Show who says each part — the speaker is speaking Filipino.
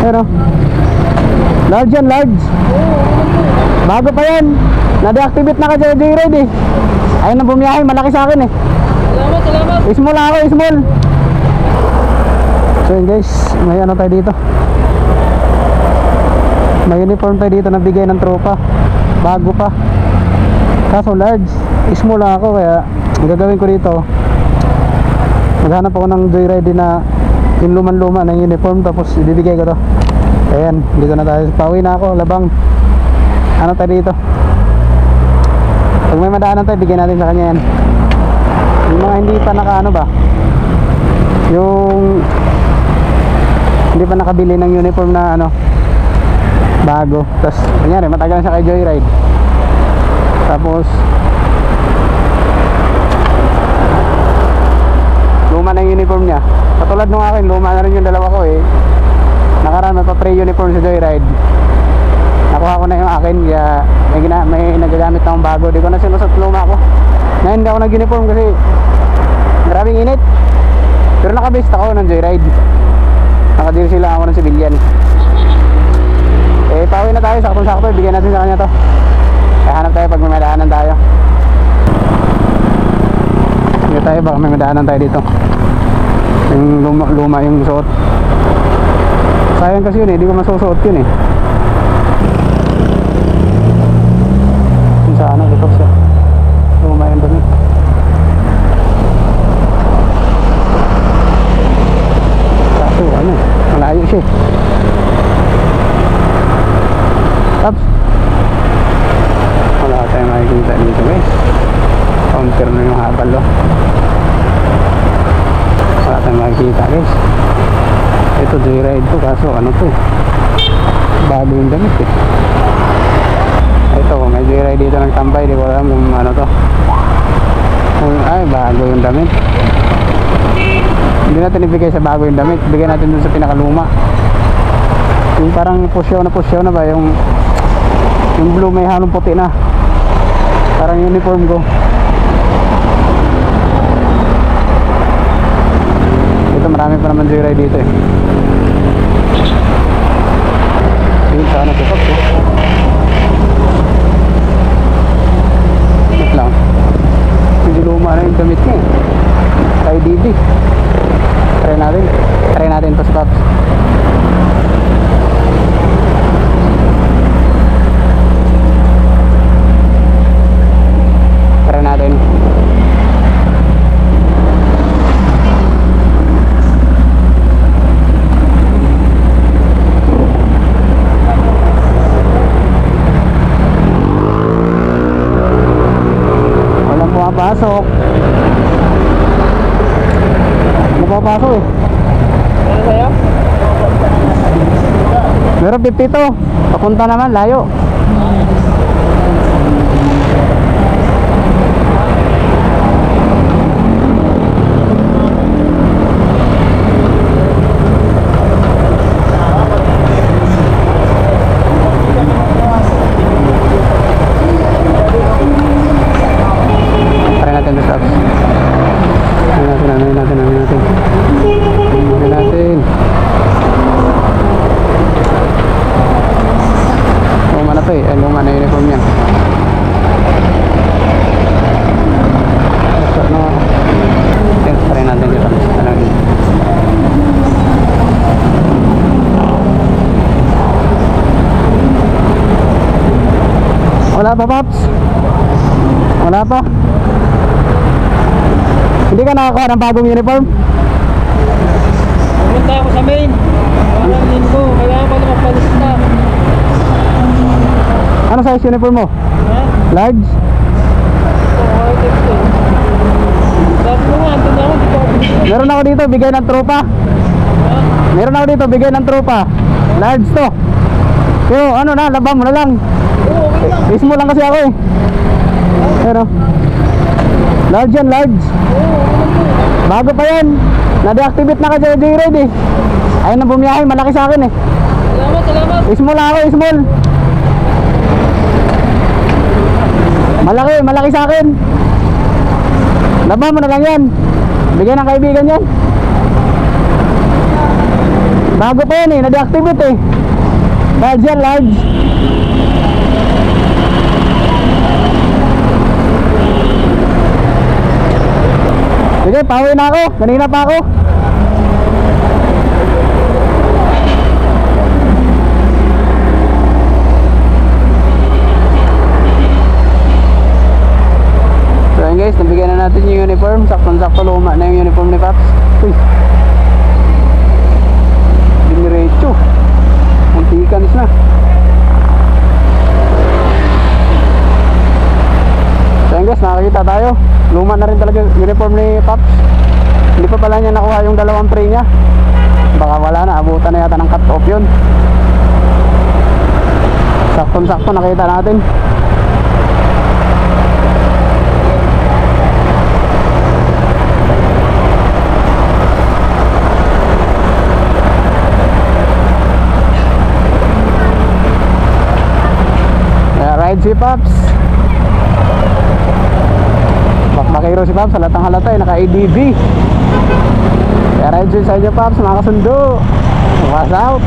Speaker 1: Pero large yan, large. Bago pa yan. Na-deactivate na ka sa Joyride eh. Ayun na bumiyahe, malaki sa akin eh.
Speaker 2: Salamat, salamat.
Speaker 1: Small ako, small. So yun guys, may ano tayo dito. May uniform tayo dito na bigay ng tropa. Bago pa. Kaso large. Small lang ako kaya ang gagawin ko dito, maghanap ako ng Joyride na yung luman-luma na uniform tapos ibibigay ko to. Ayan, dito na tayo. Pauwi na ako, labang. Ano tayo dito? Pag may madaanan tayo, bigyan natin sa kanya yan. Yung mga hindi pa nakaano ba, yung hindi pa nakabili ng uniform na ano, bago. Tapos, kanyari, matagal siya kay Joyride. Tapos luma na yung uniform niya. Katulad nung akin, luma na rin yung dalawa ko eh. Nakaraan pa-pre uniform sa Joyride. Nakuha ko na yung akin, kaya may nagagamit na akong bago. Di ko na sinusot luma ko. Ngayon hindi ako nag-uniform kasi maraming init. Pero nakabase ako ng Joyride. Nakadeal sila ako ng civilian. Eh, pauwi na tayo, saktong-sakto. Bigyan natin sa kanya to. Kaya hanap tayo pag may madaanan tayo. Hindi tayo, baka may madaanan tayo dito. Yung luma yung suot. Sayang kasi yun eh, di ko masusuot yun eh. Yung sa ano, likop siya. Luma yung dumi. Kaso ano, malayo siya eh. Taps. Wala tayong makikita dito guys. Counter na yung habal oh. Wala tayong makikita guys. Ito Joyride to, kaso ano to eh, bago yung damit eh. Ito kung may Joyride dito nagtambay, di ko alam kung ano to. Ay, bago yung damit. Hindi natin ibigay sa bago yung damit, bigyan natin dun sa pinakaluma. Yung parang pusyaw na ba, yung blue may halong puti na, parang uniform ko. Ito marami pa naman Joyride dito eh. Yun sa ano tukot eh. Wait lang, hindi luma na yung damit niya eh. Kay DD. Try natin to stops. Try natin. Walang pumapasok. Napapasok eh.
Speaker 2: Ano sa'yo?
Speaker 1: Meron 52. Papunta naman, layo. Try natin to stop. Ano natin. Luma na to eh, luma na uniform niya. So, no. Try natin dito. Wala pa, Pops? Wala pa? Hindi ka nakakuha ng bagong uniform?
Speaker 2: Pumunta ako sa main. Walang linggo, kailangan ko na magpalis na.
Speaker 1: Ano size uniform mo?
Speaker 2: Ha?
Speaker 1: Large?
Speaker 2: Oo, ito. Sabi mo nga, andun ako, di ko ako binigyan.
Speaker 1: Meron ako dito, bigay ng tropa.
Speaker 2: Ha?
Speaker 1: Meron ako dito, bigay ng tropa. Large to. Pero ano na, labang mo na lang.
Speaker 2: Oo, okay lang.
Speaker 1: Mismo lang kasi ako eh. Pero large yan, large. Bago pa yan. Na-deactivate na ka sa Joyride eh. Ayun na bumiyahe, malaki sa akin eh.
Speaker 2: Salamat, salamat.
Speaker 1: Small lang ako, small. Malaki sa akin. Laban mo na lang yan. Bigyan ng kaibigan yan. Bago pa yan eh, na-deactivate eh. Large yan, large. Sige, pauwi na ako. Kanina pa ako. So yun guys, nabigyan na natin yung uniform. Sakto-sakto luma na yung uniform ni Paps. Uy, diniretso. Antikans na. So yun guys, nakakita tayo. Luma na rin talaga yung uniform ni Paps. Hindi pa pala niya nakuha yung dalawang tray niya. Baka wala na, abutan na yata ng cut off yun. Sakto-sakto nakita natin. Ride si Paps. Bakbakero si Paps, halatang halata eh, naka-ADV. Kaya ride si sa inyo Paps, mga kasundo. Pass out.